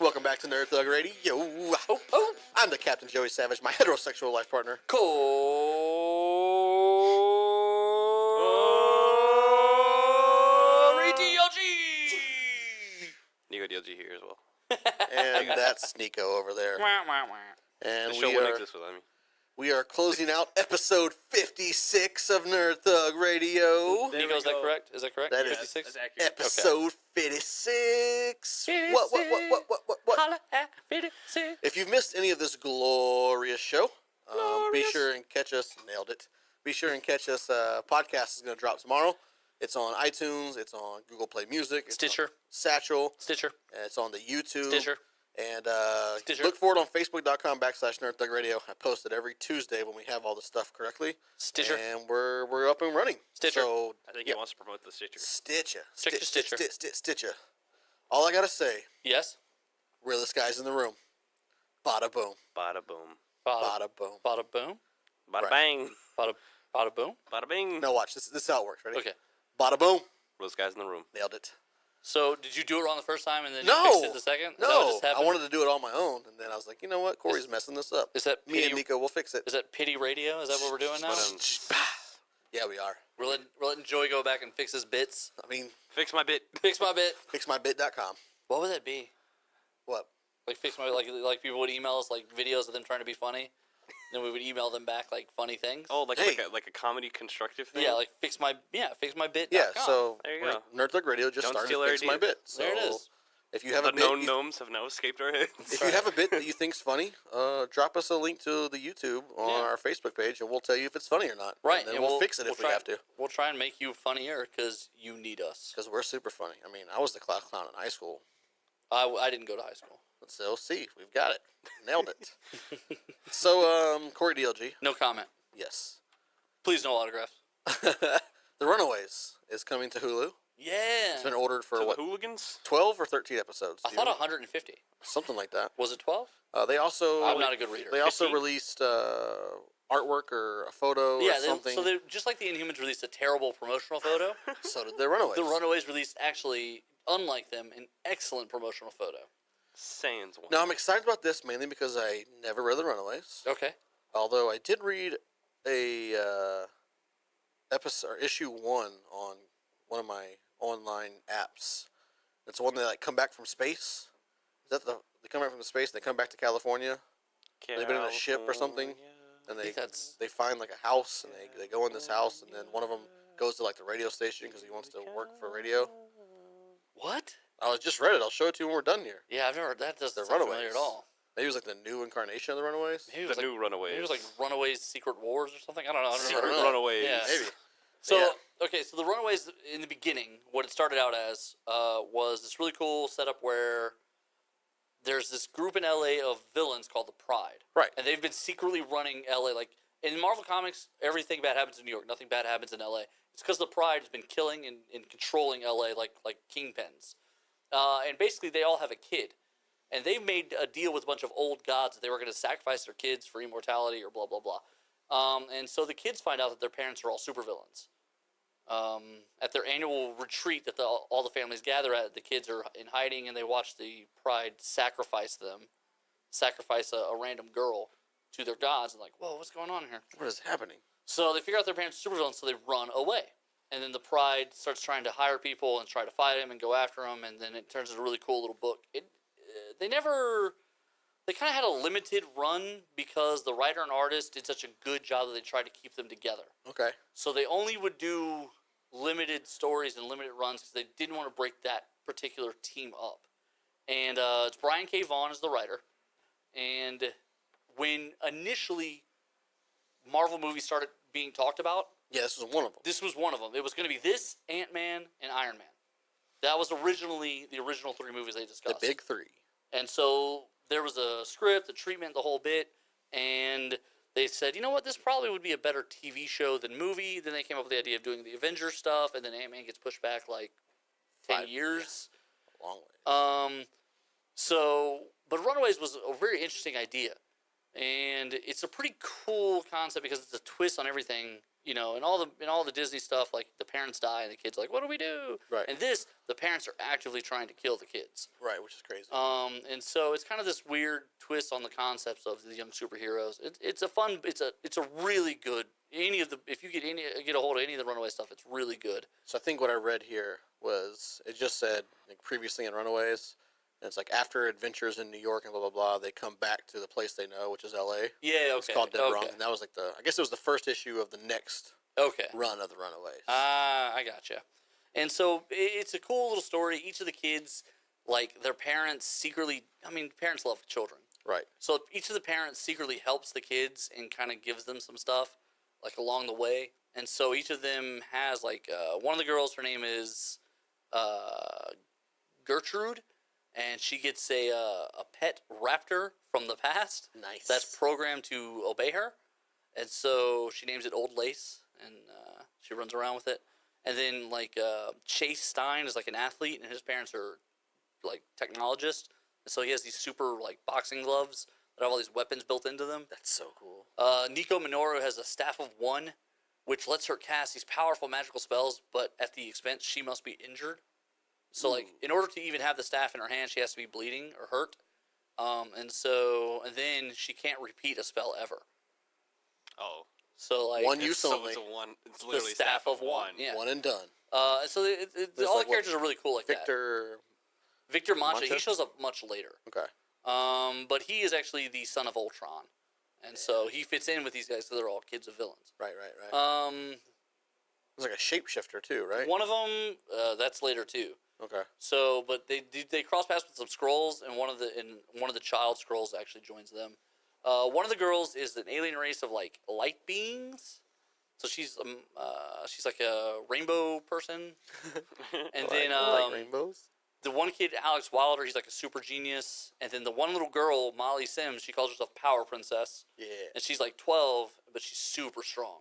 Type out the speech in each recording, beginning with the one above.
Welcome back to Nerd Thug Radio. I'm the Captain Joey Savage, my heterosexual life partner. Corey DLG! Nico DLG here as well. And that's Nico over there. And The show wouldn't exist without me. we are closing out episode 56 of Nerd Thug Radio. Nico, is that correct? Is that correct? That is 56? That's accurate. Episode 56. What? Holla at 56. If you've missed any of this glorious show, be sure and catch us. Nailed it. Be sure and catch us. Podcast is going to drop tomorrow. It's on iTunes. It's on Google Play Music. It's Stitcher. Satchel. Stitcher. And it's on the YouTube. Stitcher. And Stitcher. look for it on Facebook.com/NerdThugRadio. I post it every Tuesday when we have all the stuff correctly. Stitcher. And we're up and running. Stitcher. So, I think he wants to promote the Stitcher. Stitcher. Stitcher. Stitcher. All I got to say, Yes? realest guys in the room. Bada boom. Bada boom. Bada boom. Bada boom. Bada Right. bang. Bada boom. Bada bing. Now watch. This is how it works. Ready? Okay. Bada boom. Those guys in the room. Nailed it. So, did you do it wrong the first time and then No. you fixed it the second? Is that what No, just I happened? wanted to do it on my own, and then I was like, you know what? Corey's messing this up. Is that Me and pity, Nico will fix it. is that pity radio? Is that what we're doing now? Yeah, we are. We're letting Joey go back and fix his bits. I mean, Fix my bit. Fix my bit. fixmybit.com. What would that be? What? Like fix my like people would email us like videos of them trying to be funny, then we would email them back like funny things. Oh, like Hey. like a comedy constructive thing? yeah, like fixmybit.com. Yeah, so There you go. Nerd Thug Radio just Don't started steal to our fix my ideas. bit. So There it is. If you have The a bit, known gnomes have now escaped our heads. if you have a bit that you think's funny, drop us a link to the YouTube on Yeah. our Facebook page, and we'll tell you if it's funny or not. Right, And then and we'll fix it if we try, have to, We'll try and make you funnier because you need us. because we're super funny. I mean, I was the class clown in high school. I didn't go to high school. So see, we've got it, nailed it. So, Corey DLG, No comment. yes. Please no autographs. The Runaways is coming to Hulu. Yeah. It's been ordered for To what, the hooligans? 12 or 13 episodes? I Do you thought know? 150. Something like that. Was it 12? They also I'm not a good reader. They also 15? released artwork or a photo Yeah, or something. so they just like the Inhumans released a terrible promotional photo. So did the Runaways. The Runaways released actually, unlike them, an excellent promotional photo. Sans one. Now I'm excited about this mainly because I never read the Runaways. Okay. Although I did read a episode issue 1 on one of my online apps. It's one that like come back from space. Is that they come back from space and they come back to California? They've been in a ship or something, and I think that's they find like a house and they go in this house, and then one of them goes to like the radio station because he wants to work for radio. what? I just read it. I'll show it to you when we're done here. Yeah, I've never. That doesn't The sound familiar Runaways. at all. Maybe it was like the new incarnation of the Runaways. Maybe it The was like, new Runaways. maybe it was like Runaways Secret Wars or something. I don't know. I don't Secret remember. Runaways. Yeah. Maybe. So Yeah. okay, so the Runaways in the beginning, what it started out as was this really cool setup where there's this group in LA of villains called the Pride, Right. and they've been secretly running LA. Like in Marvel Comics, everything bad happens in New York, nothing bad happens in LA. It's because the Pride has been killing and controlling LA like kingpins, and basically they all have a kid, and they've made a deal with a bunch of old gods that they were going to sacrifice their kids for immortality or blah blah blah. And so the kids find out that their parents are all supervillains. At their annual retreat that all the families gather at, the kids are in hiding and they watch the Pride sacrifice a random girl to their gods. And like, whoa, what's going on here? What is happening? So they figure out their parents are supervillains, so they run away. And then the Pride starts trying to hire people and try to fight them and go after them. And then it turns into a really cool little book. They kind of had a limited run because the writer and artist did such a good job that they tried to keep them together. Okay. So they only would do limited stories and limited runs because they didn't want to break that particular team up. And it's Brian K. Vaughan is the writer. And when initially Marvel movies started being talked about, Yeah, this was one of them. this was one of them. It was going to be this, Ant-Man, and Iron Man. That was originally the original 3 movies they The discussed. big 3. And so there was a script, the treatment, the whole bit, and they said, you know what, this probably would be a better TV show than movie. Then they came up with the idea of doing the Avengers stuff, and then Ant-Man gets pushed back like 10 years. Yeah, a long way. But Runaways was a very interesting idea. And it's a pretty cool concept because it's a twist on everything in all the Disney stuff, like the parents die and the kids are like, what do we do? Right. And this, the parents are actively trying to kill the kids. Right, which is crazy. And so it's kind of this weird twist on the concepts of the young superheroes. It's a really good, if you get a hold of any of the Runaway stuff, it's really good. So I think what I read here was, it just said, like, previously in Runaways, and it's like after adventures in New York and blah, blah, blah, they come back to the place they know, which is L.A. Yeah, okay. It's called Dead Wrong, and that was like I guess it was the first issue of the next run of the Runaways. I gotcha. And so it's a cool little story. Each of the kids, like, their parents secretly, parents love children. Right. So each of the parents secretly helps the kids and kind of gives them some stuff, like, along the way. And so each of them has, like, one of the girls, her name is Gertrude, and she gets a pet raptor from the past. Nice. That's programmed to obey her. And so she names it Old Lace, and she runs around with it. And then, like, Chase Stein is, like, an athlete, and his parents are, like, technologists. And so he has these super, like, boxing gloves that have all these weapons built into them. That's so cool. Nico Minoru has a Staff of One, which lets her cast these powerful magical spells, but at the expense she must be injured. So, like, in order to even have the staff in her hand, she has to be bleeding or hurt. And then she can't repeat a spell ever. Oh. So, like, one use only. It's literally the staff of one. Yeah. One and done. So all the characters are really cool like Victor that. Victor Mancha, Mancha? he shows up much later. Okay. But he is actually the son of Ultron. And so he fits in with these guys because they're all kids of villains. Right. It's like a shapeshifter too, right? One of them, that's later too. Okay. So, but they cross paths with some scrolls, and one of the child scrolls actually joins them. One of the girls is an alien race of, like, light beings. So she's like a rainbow person. And then like rainbows. The one kid, Alex Wilder, he's like a super genius. And then the one little girl, Molly Sims, she calls herself Power Princess. Yeah. And she's like 12, but she's super strong.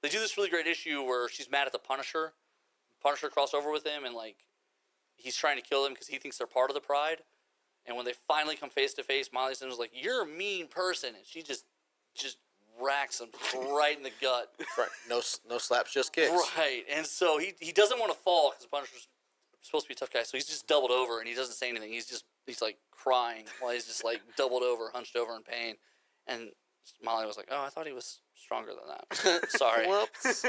They do this really great issue where she's mad at the Punisher. Punisher crossed over with him, and, like, he's trying to kill them because he thinks they're part of the Pride. And when they finally come face to face, Molly Sims is like, "You're a mean person," and she just racks him right in the gut. Right. No slaps, just kicks. Right. And so he doesn't want to fall because the Punisher's supposed to be a tough guy, so he's just doubled over and he doesn't say anything. He's like crying while he's just, like, doubled over, hunched over in pain. And Molly was like, "Oh, I thought he was stronger than that. Sorry." Whoops.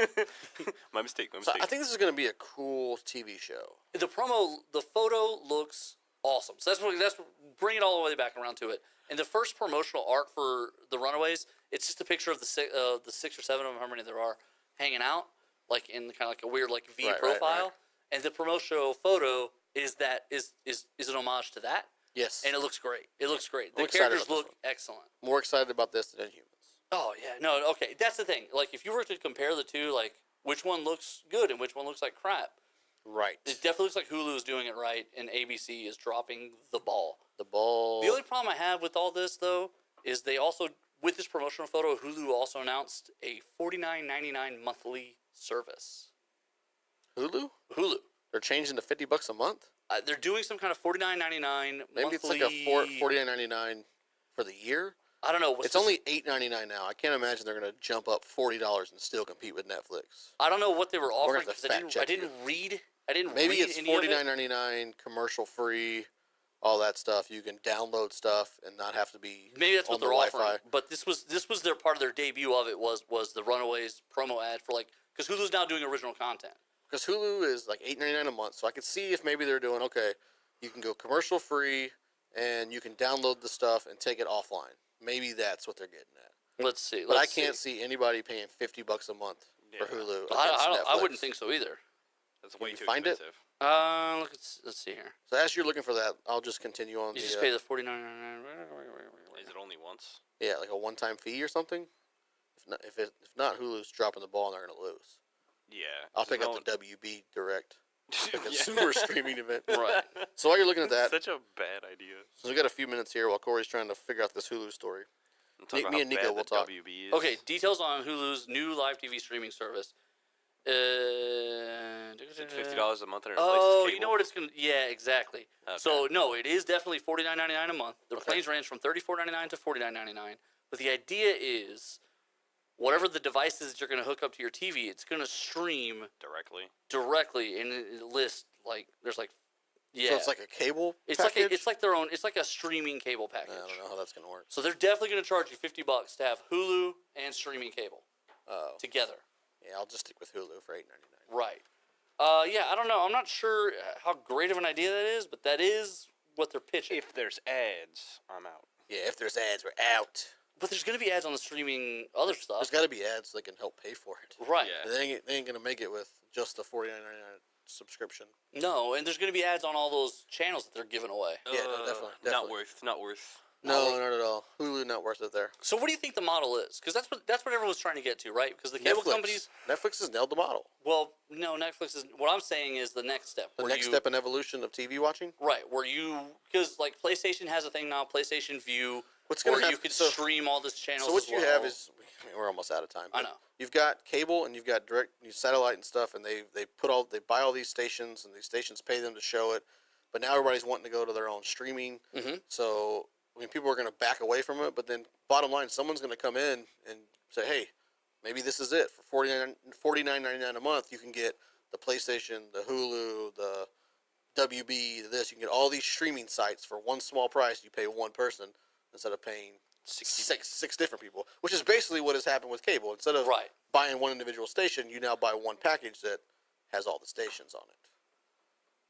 My mistake. So I think this is going to be a cool TV show. The photo looks awesome. So that's bring it all the way back around to it. And the first promotional art for the Runaways, it's just a picture of the 6 or 7 of them, how many there are, hanging out, like, in kind of like a weird, like, V profile. Right. And the promotional photo is an homage to that. Yes. And it looks great. The characters look excellent. More excited about this than Inhumans. Oh, yeah. No, okay. That's the thing. Like, if you were to compare the two, like, which one looks good and which one looks like crap. Right. It definitely looks like Hulu is doing it right, and ABC is dropping the ball. The only problem I have with all this, though, is they also, with this promotional photo, Hulu also announced a $49.99 monthly service. Hulu? They're changing to $50 a month? They're doing some kind of $49.99 monthly. Maybe it's like a $49.99 for the year? I don't know. It's only $8.99 now. I can't imagine they're going to jump up $40 and still compete with Netflix. I don't know what they were offering because I didn't read. Maybe it's $49.99, commercial free, all that stuff. You can download stuff and not have to be. Maybe that's what they're Wi-Fi. offering. But this was their part of their debut of it was the Runaways promo ad for, like, because Hulu's now doing original content. Because Hulu is like $8.99 a month, so I could see if maybe they're doing you can go commercial free and you can download the stuff and take it offline. Maybe that's what they're getting at. Let's see. But I can't see anybody paying $50 a month for Hulu. I wouldn't think so either. That's way too It? expensive. Let's see here. So as you're looking for that, I'll just continue on. You just pay the $49.99. Is it only once? Yeah, like a one-time fee or something. If not, Hulu's dropping the ball and they're going to lose. Yeah. I'll pick up the WB Direct, the consumer streaming event. Right. So while you're looking at that, such a bad idea. So we got a few minutes here while Corey's trying to figure out this Hulu story. Me and Nico will talk. Okay, details on Hulu's new live TV streaming service. $50 a month and it replaces Oh, cable? you know what it's gonna? Yeah, exactly. Okay. So no, it is definitely $49.99 a month. The plans range from $34.99 to $49.99. But the idea is whatever the device is that you're going to hook up to your TV, it's going to stream directly, and it lists like there's like So it's like a cable it's package? like it's like their own. It's like a streaming cable package. I don't know how that's gonna work. So they're definitely going to charge you $50 to have Hulu and streaming cable together. Yeah, I'll just stick with Hulu for $8.99. Right. Yeah, I don't know. I'm not sure how great of an idea that is, but that is what they're pitching. If there's ads, I'm out. Yeah, if there's ads, we're out. But there's going to be ads on the streaming other stuff. There's got to be ads so they can help pay for it. Right. Yeah. They ain't gonna make it with just the $49.99 subscription. No, and there's going to be ads on all those channels that they're giving away. Yeah, no, definitely. Not worth. No, not at all. Hulu not worth it there. So what do you think the model is? Because that's what everyone's trying to get to, right? Because the cable companies. Netflix has nailed the model. Well, no, Netflix is. What I'm saying is the next step. The next step in evolution of TV watching. Right, where you because like PlayStation has a thing now, PlayStation View, What's gonna where you happen? can stream all this channels. So what as you well. have is we're almost out of time. I know. You've got cable and you've got direct satellite and stuff, and they buy all these stations, and these stations pay them to show it. But now everybody's wanting to go to their own streaming. Mm-hmm. So I mean, people are going to back away from it. But then, bottom line, someone's going to come in and say, "Hey, maybe this is it for $49.99 a month. You can get the PlayStation, the Hulu, the WB, this. You can get all these streaming sites for one small price. You pay one person instead of paying six different people, which is basically what has happened with cable. Instead of buying one individual station, you now buy one package that has all the stations on it.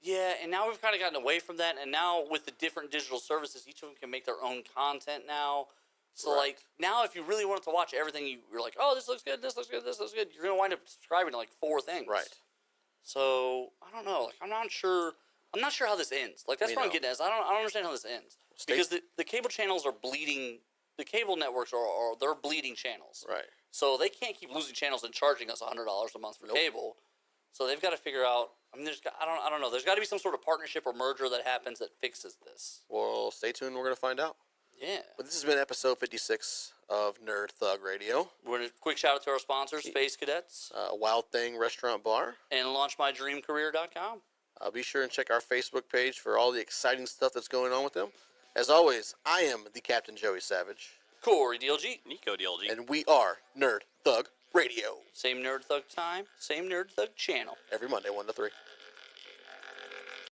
Yeah, and now we've kind of gotten away from that, and now with the different digital services, each of them can make their own content now. So, like, now if you really wanted to watch everything, you're like, oh, this looks good, this looks good, this looks good, you're going to wind up subscribing to, like, 4 things. Right. So, I don't know. Like, I'm not sure how this ends. Like, that's what I'm getting at. I don't understand how this ends. Because the cable channels are bleeding. The cable networks they're bleeding channels. Right. So they can't keep losing channels and charging us $100 a month for cable. So they've got to figure out. I mean, I don't know. There's got to be some sort of partnership or merger that happens that fixes this. Well, stay tuned. We're going to find out. Yeah. But this has been episode 56 of Nerd Thug Radio. We're going to quick shout out to our sponsors, Space Cadets, Wild Thing Restaurant Bar, and LaunchMyDreamCareer.com. Be sure and check our Facebook page for all the exciting stuff that's going on with them. As always, I am the Captain Joey Savage. Corey DLG. Nico DLG. And we are Nerd Thug Radio. Same Nerd Thug time, same Nerd Thug channel. Every Monday, 1 to 3.